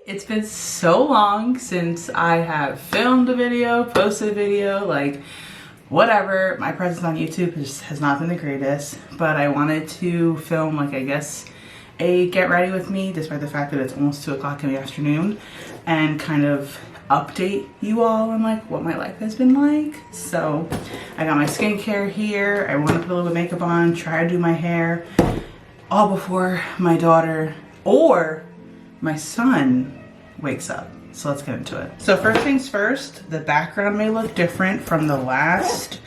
It's been so long since I have filmed a video, posted a video, like whatever. My presence on YouTube has not been the greatest, but I wanted to film, like, I guess a get ready with me, despite the fact that it's almost 2 o'clock in the afternoon, and kind of update you all on like what my life has been like. So I got my skincare here. I want to put a little bit of makeup on, try to do my hair all before my daughter or my son wakes up. So let's get into it. So first things first, the background may look different from the last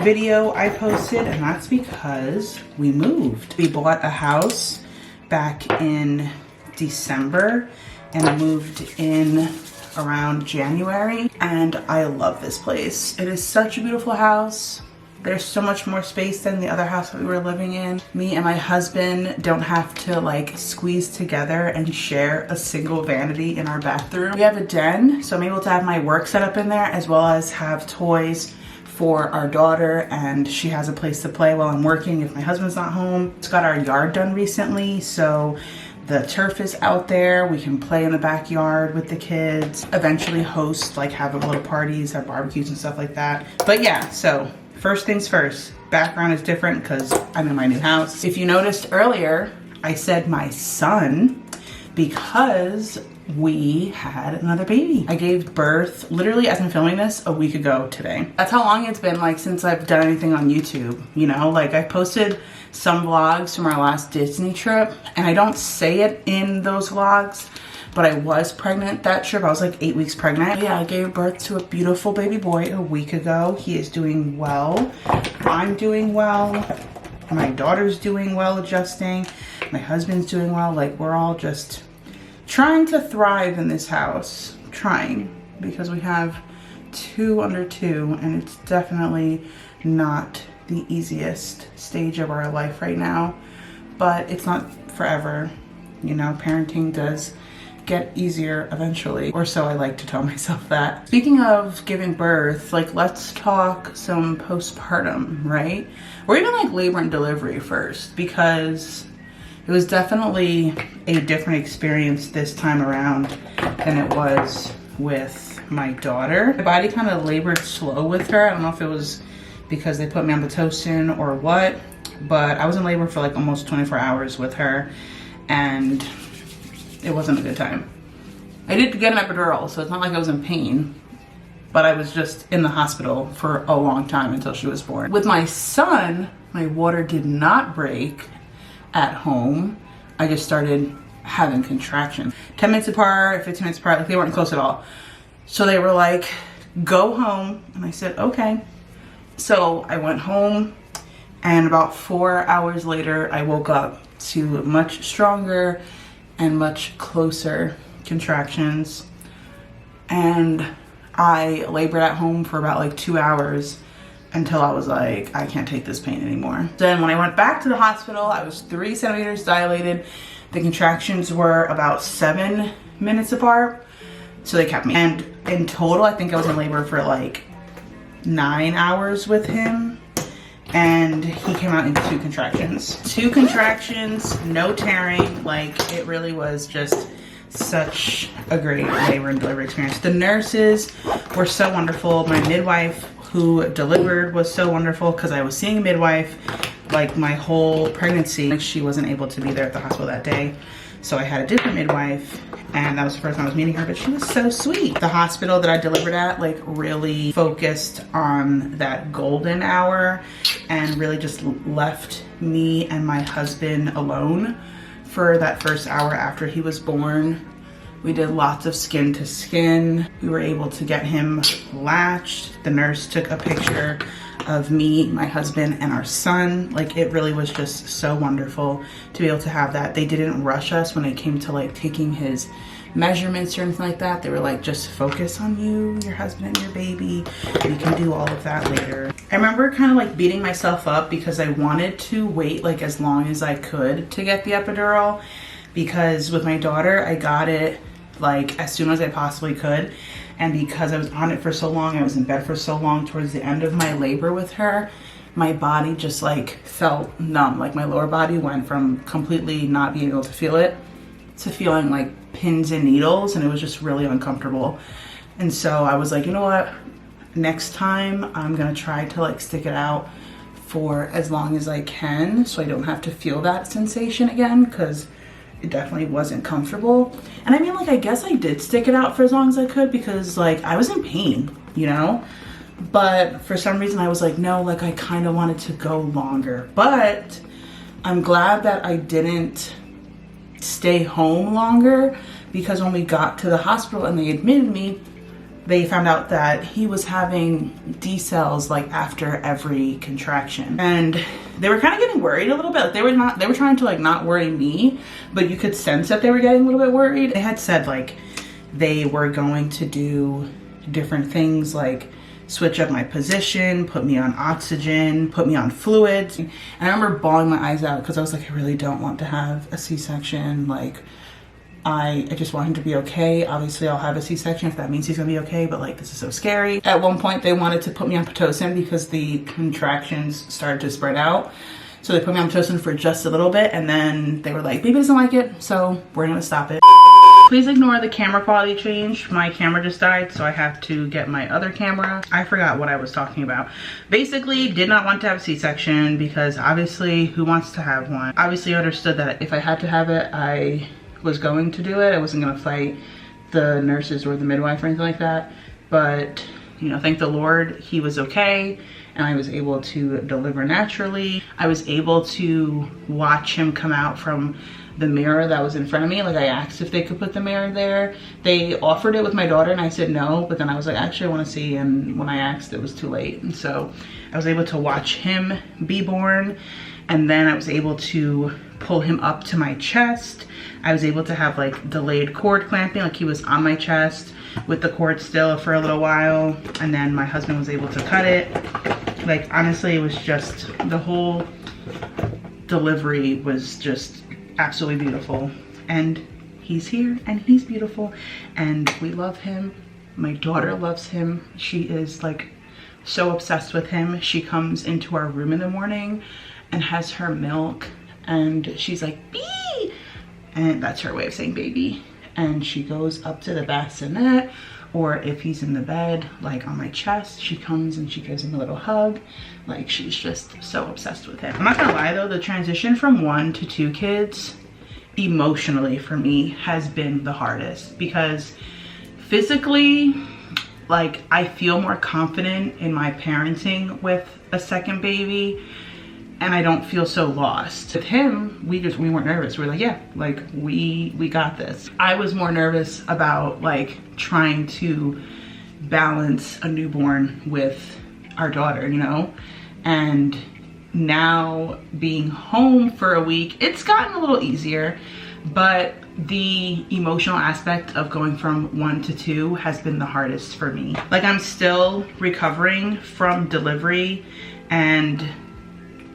video I posted, and that's because we moved. We bought a house back in December and moved in around January, and I love this place. It is such a beautiful house. There's so much more space than the other house that we were living in. Me and my husband don't have to like squeeze together and share a single vanity in our bathroom. We have a den, so I'm able to have my work set up in there as well as have toys for our daughter, and she has a place to play while I'm working if my husband's not home. It's got our yard done recently, so the turf is out there. We can play in the backyard with the kids, eventually host, like have little parties, have barbecues and stuff like that. But yeah, so first things first, background is different because I'm in my new house. If you noticed earlier, I said my son because we had another baby. I gave birth literally as I'm filming this a week ago today. That's how long it's been like since I've done anything on YouTube, you know? Like I posted some vlogs from our last Disney trip, and I don't say it in those vlogs, but I was pregnant that trip. I was like 8 weeks pregnant. Yeah, I gave birth to a beautiful baby boy a week ago. He is doing well. I'm doing well. My daughter's doing well, adjusting. My husband's doing well. Like we're all just trying to thrive in this house. Trying, because we have 2 under 2, and it's definitely not the easiest stage of our life right now, but it's not forever. You know, parenting does get easier eventually, or so I like to tell myself that. Speaking of giving birth, like let's talk some postpartum, right? Or even like labor and delivery first, because it was definitely a different experience this time around than it was with my daughter. My body kind of labored slow with her. I don't know if it was because they put me on Pitocin or what, but I was in labor for like almost 24 hours with her, and it wasn't a good time. I did get an epidural, so it's not like I was in pain, but I was just in the hospital for a long time until she was born. With my son, my water did not break at home. I just started having contractions. 10 minutes apart, 15 minutes apart, like they weren't close at all. So they were like, go home. And I said, okay. So I went home, and about 4 hours later, I woke up to much stronger and much closer contractions. And I labored at home for about like 2 hours until I was like, I can't take this pain anymore. Then when I went back to the hospital, I was 3 centimeters dilated. The contractions were about 7 minutes apart. So they kept me. And in total, I think I was in labor for like 9 hours with him. And he came out in 2 contractions. 2 contractions, no tearing. Like it really was just such a great labor and delivery experience. The nurses were so wonderful. My midwife who delivered was so wonderful, because I was seeing a midwife like my whole pregnancy. Like she wasn't able to be there at the hospital that day, so I had a different midwife, and that was the first time I was meeting her, but she was so sweet. The hospital that I delivered at like really focused on that golden hour and really just left me and my husband alone for that first hour after he was born. We did lots of skin to skin. We were able to get him latched. The nurse took a picture of me, my husband, and our son. Like it really was just so wonderful to be able to have that. They didn't rush us when it came to like taking his measurements or anything like that. They were like, just focus on you, your husband, and your baby. We can do all of that later. I remember kind of like beating myself up because I wanted to wait like as long as I could to get the epidural, because with my daughter, I got it like as soon as I possibly could. And because I was on it for so long, I was in bed for so long, towards the end of my labor with her, my body just like felt numb. Like my lower body went from completely not being able to feel it to feeling like pins and needles, and it was just really uncomfortable. And so I was like, you know what, next time I'm gonna try to like stick it out for as long as I can so I don't have to feel that sensation again, because it definitely wasn't comfortable. And I mean, like, I guess I did stick it out for as long as I could because like I was in pain, you know? But for some reason I was like, no, like I kind of wanted to go longer. But I'm glad that I didn't stay home longer, because when we got to the hospital and they admitted me, they found out that he was having decels like after every contraction. And they were kind of getting worried a little bit. They were trying to like not worry me, but you could sense that they were getting a little bit worried. They had said like they were going to do different things, like switch up my position, put me on oxygen, put me on fluids. And I remember bawling my eyes out because I was like, I really don't want to have a C-section. Like, I just want him to be okay. Obviously I'll have a C-section if that means he's gonna be okay, but like, this is so scary. At one point they wanted to put me on Pitocin because the contractions started to spread out. So they put me on Pitocin for just a little bit, and then they were like, baby doesn't like it, so we're gonna stop it. Please ignore the camera quality change. My camera just died, so I have to get my other camera. I forgot what I was talking about. Basically, did not want to have a C-section because obviously, who wants to have one? Obviously understood that if I had to have it, I was going to do it. I wasn't gonna fight the nurses or the midwife or anything like that. But, you know, thank the Lord, he was okay. And I was able to deliver naturally. I was able to watch him come out from the mirror that was in front of me. Like, I asked if they could put the mirror there. They offered it with my daughter and I said no, but then I was like, actually I wanna see, and when I asked it was too late. And so I was able to watch him be born, and then I was able to pull him up to my chest. I was able to have like delayed cord clamping, like he was on my chest with the cord still for a little while, and then my husband was able to cut it. Like, honestly, it was just, the whole delivery was just absolutely beautiful. And he's here and he's beautiful and we love him. My daughter loves him. She is like so obsessed with him. She comes into our room in the morning and has her milk and she's like, bee! And that's her way of saying baby. And she goes up to the bassinet, or if he's in the bed, like on my chest, she comes and she gives him a little hug. Like, she's just so obsessed with him. I'm not gonna lie though, the transition from 1 to 2 kids, emotionally for me, has been the hardest, because physically, like, I feel more confident in my parenting with a second baby, and I don't feel so lost. With him, we weren't nervous. We were like, yeah, like we got this. I was more nervous about like trying to balance a newborn with our daughter, you know? And now being home for a week, it's gotten a little easier, but the emotional aspect of going from 1 to 2 has been the hardest for me. Like, I'm still recovering from delivery, and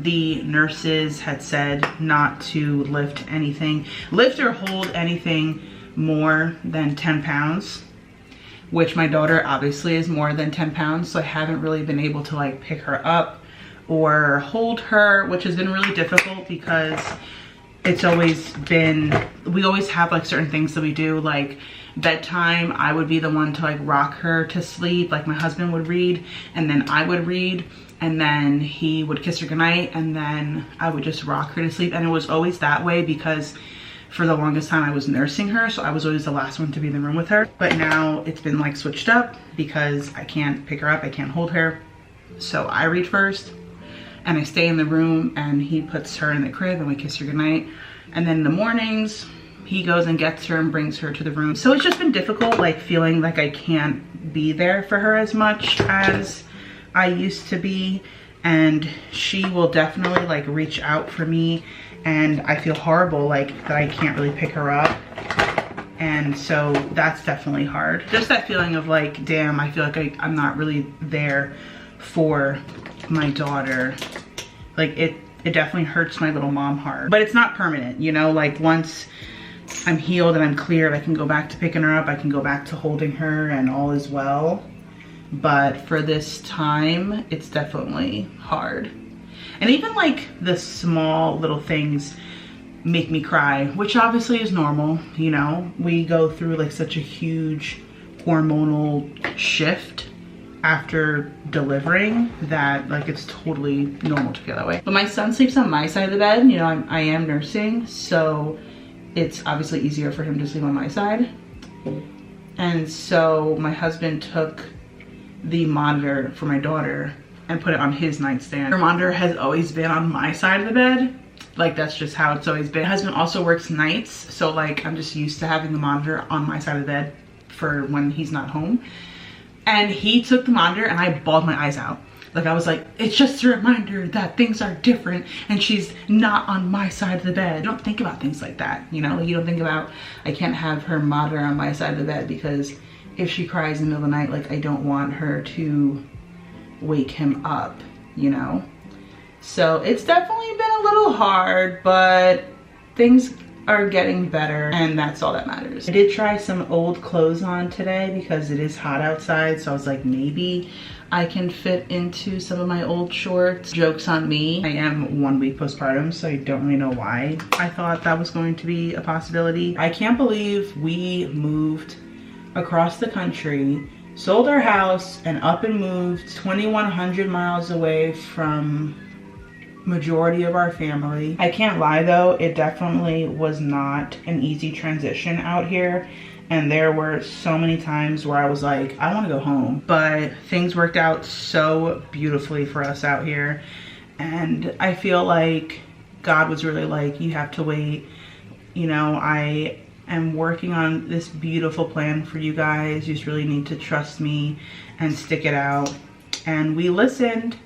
the nurses had said not to lift or hold anything more than 10 pounds, which my daughter obviously is more than 10 pounds. So I haven't really been able to like pick her up or hold her, which has been really difficult because it's always been, we always have like certain things that we do, like bedtime. I would be the one to like rock her to sleep. Like, my husband would read and then I would read, and then he would kiss her goodnight, and then I would just rock her to sleep. And it was always that way because for the longest time I was nursing her, so I was always the last one to be in the room with her. But now it's been like switched up because I can't pick her up, I can't hold her. So I read first and I stay in the room, and he puts her in the crib and we kiss her goodnight. And then in the mornings, he goes and gets her and brings her to the room. So it's just been difficult, like feeling like I can't be there for her as much as I used to be. And she will definitely like reach out for me, and I feel horrible like that I can't really pick her up. And so that's definitely hard. Just that feeling of like, damn, I feel like I'm not really there for my daughter. Like, it definitely hurts my little mom heart. But it's not permanent, you know? Like, once I'm healed and I'm cleared, I can go back to picking her up, I can go back to holding her, and all is well. But for this time, it's definitely hard. And even like the small little things make me cry, which obviously is normal. You know, we go through like such a huge hormonal shift after delivering that like it's totally normal to feel that way. But my son sleeps on my side of the bed. You know, I am nursing, so it's obviously easier for him to sleep on my side. And so my husband took the monitor for my daughter and put it on his nightstand. Her monitor has always been on my side of the bed. Like, that's just how it's always been. My husband also works nights, so like I'm just used to having the monitor on my side of the bed for when he's not home. And he took the monitor and I bawled my eyes out. Like, I was like, it's just a reminder that things are different and she's not on my side of the bed. You don't think about things like that, you know? You don't think about, I can't have her monitor on my side of the bed because if she cries in the middle of the night, like, I don't want her to wake him up, you know? So it's definitely been a little hard, but things are getting better and that's all that matters. I did try some old clothes on today because it is hot outside, so I was like, maybe I can fit into some of my old shorts. Joke's on me. I am 1 week postpartum, so I don't really know why I thought that was going to be a possibility. I can't believe we moved across the country, sold our house, and up and moved 2,100 miles away from majority of our family. I can't lie though, it definitely was not an easy transition out here. And there were so many times where I was like, I want to go home. But things worked out so beautifully for us out here. And I feel like God was really like, you have to wait. You know, I am working on this beautiful plan for you guys. You just really need to trust me and stick it out. And we listened,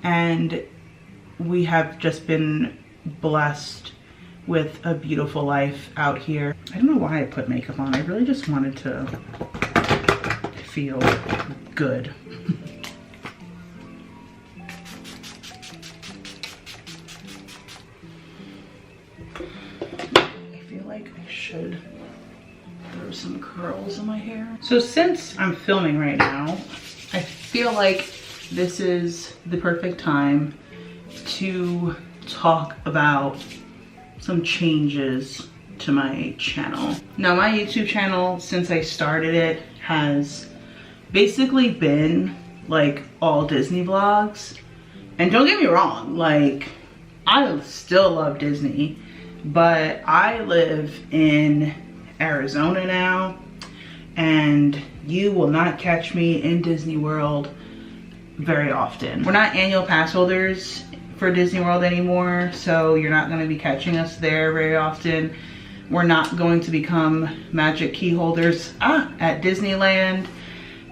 and we have just been blessed with a beautiful life out here. I don't know why I put makeup on. I really just wanted to feel good. I feel like I should throw some curls in my hair. So since I'm filming right now, I feel like this is the perfect time to talk about some changes to my channel. Now, my YouTube channel, since I started it, has basically been like all Disney vlogs. And don't get me wrong, like, I still love Disney, but I live in Arizona now, and you will not catch me in Disney World very often. We're not annual pass holders for Disney World anymore, so you're not going to be catching us there very often. We're not going to become magic key holders at Disneyland.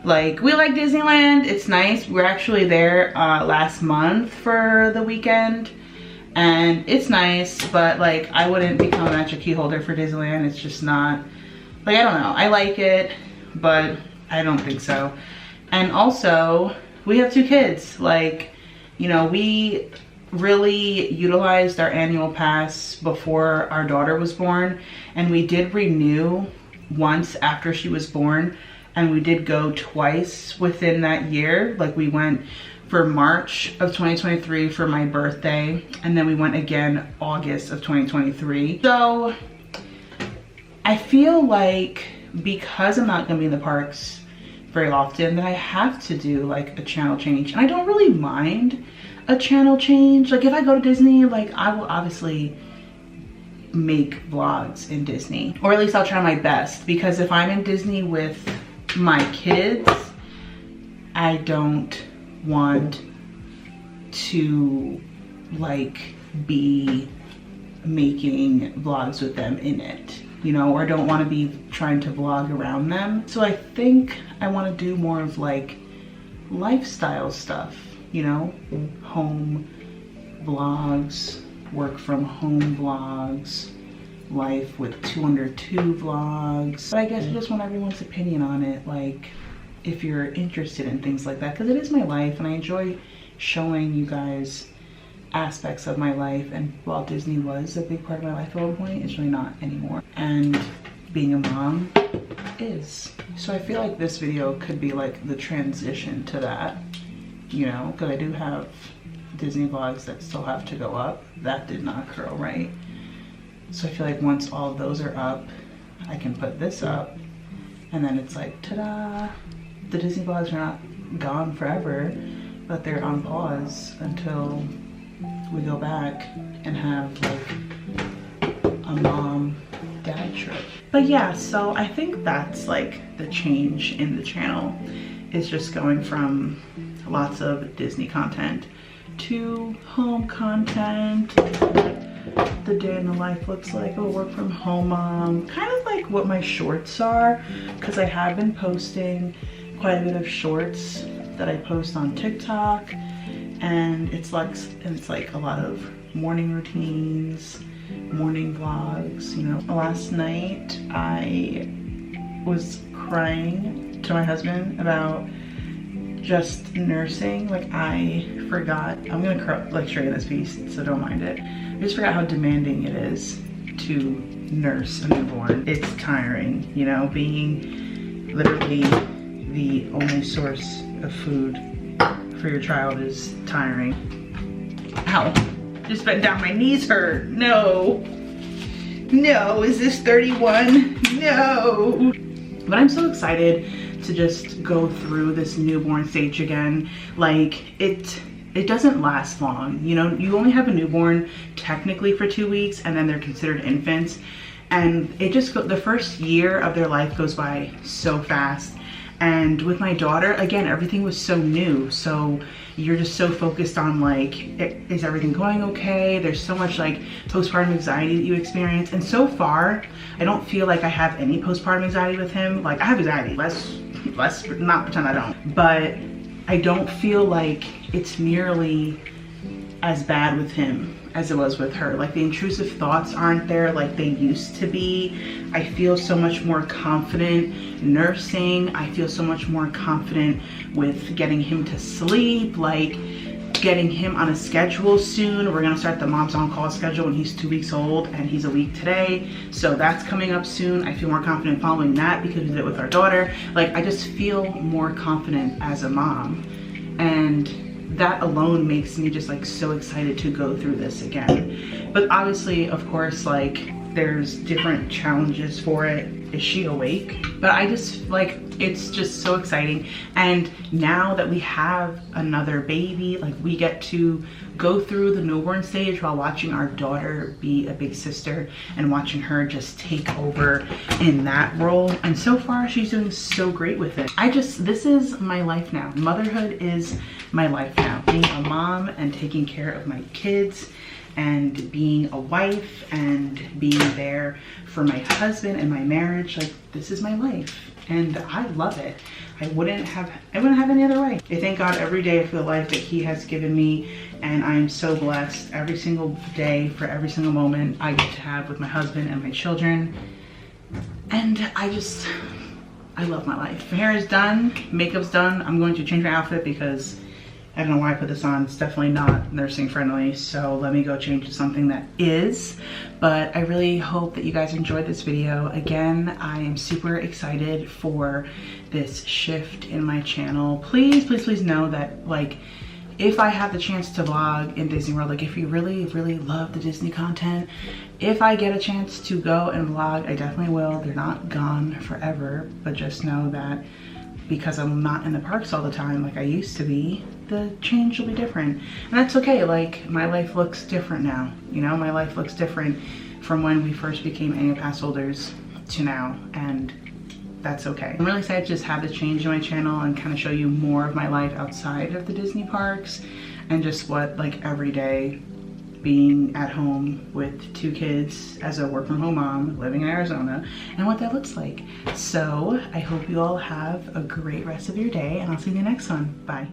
Like, we like Disneyland, it's nice. We're actually there last month for the weekend, and it's nice, but like, I wouldn't become a magic key holder for Disneyland. It's just not, like, I don't know, I like it, but I don't think so. And also, we have 2 kids. Like, you know, we really utilized our annual pass before our daughter was born, and we did renew once after she was born, and we did go twice within that year. Like, we went for March of 2023 for my birthday, and then we went again August of 2023. So I feel like because I'm not gonna be in the parks very often, that I have to do like a channel change. And I don't really mind a channel change. Like, if I go to Disney, like, I will obviously make vlogs in Disney, or at least I'll try my best, because if I'm in Disney with my kids, I don't want to like be making vlogs with them in it, you know, or don't want to be trying to vlog around them. So I think I want to do more of like lifestyle stuff, you know, home vlogs, work from home vlogs, life with 202 vlogs. But I guess I just want everyone's opinion on it, like, if you're interested in things like that, because it is my life and I enjoy showing you guys aspects of my life. And while Disney was a big part of my life at one point, it's really not anymore. And being a mom is. So I feel like this video could be like the transition to that, you know, because I do have Disney vlogs that still have to go up. That did not curl right. So I feel like once all of those are up, I can put this up, and then it's like, ta-da! The Disney vlogs are not gone forever, but they're on pause until we go back and have like a mom-dad trip. But yeah, so I think that's like the change in the channel. It's just going from lots of Disney content to home content. The day in the life looks like a work from home mom, kind of like what my shorts are, because I have been posting quite a bit of shorts that I post on TikTok, and it's like a lot of morning routines, morning vlogs. You know, last night I was crying to my husband about just nursing. Like, I forgot, I'm gonna like straighten this piece, so don't mind it. I just forgot how demanding it is to nurse a newborn. It's tiring, you know, being literally the only source of food for your child is tiring. Ow, just bent down, my knees hurt. No, no, is this 31? No. But I'm so excited to just go through this newborn stage again. Like, it doesn't last long. You know, you only have a newborn technically for 2 weeks, and then they're considered infants. And it just, the first year of their life goes by so fast. And with my daughter, again, everything was so new. So you're just so focused on like, is everything going okay? There's so much like postpartum anxiety that you experience. And so far, I don't feel like I have any postpartum anxiety with him. Like, I have anxiety, let's not pretend I don't. But I don't feel like it's nearly as bad with him as it was with her. Like, the intrusive thoughts aren't there like they used to be. I feel so much more confident nursing. I feel so much more confident with getting him to sleep, like getting him on a schedule soon. We're gonna start the Moms on Call schedule when he's 2 weeks old, and he's a week today. So that's coming up soon. I feel more confident following that because we did it with our daughter. Like, I just feel more confident as a mom. And that alone makes me just like so excited to go through this again. But obviously, of course, like, there's different challenges for it. Is she awake? But I just like, it's just so exciting. And now that we have another baby, like, we get to go through the newborn stage while watching our daughter be a big sister and watching her just take over in that role. And so far, she's doing so great with it. This is my life now. Motherhood is my life now. Being a mom and taking care of my kids and being a wife and being there for my husband and my marriage, like, this is my life and I love it. I wouldn't have any other way. I thank God every day for the life that He has given me, and I'm so blessed every single day for every single moment I get to have with my husband and my children. And I love my life. My hair is done, makeup's done. I'm going to change my outfit because I don't know why I put this on. It's definitely not nursing friendly. So let me go change to something that is. But I really hope that you guys enjoyed this video. Again, I am super excited for this shift in my channel. Please, please, please know that, like, if I have the chance to vlog in Disney World, like, if you really, really love the Disney content, if I get a chance to go and vlog, I definitely will. They're not gone forever, but just know that because I'm not in the parks all the time like I used to be, the change will be different. And that's okay. Like, my life looks different now. You know, my life looks different from when we first became annual pass holders to now, and that's okay. I'm really excited to just have this change in my channel and kind of show you more of my life outside of the Disney parks and just what, like, every day being at home with 2 kids as a work from home mom living in Arizona and what that looks like. So I hope you all have a great rest of your day, and I'll see you in the next one. Bye.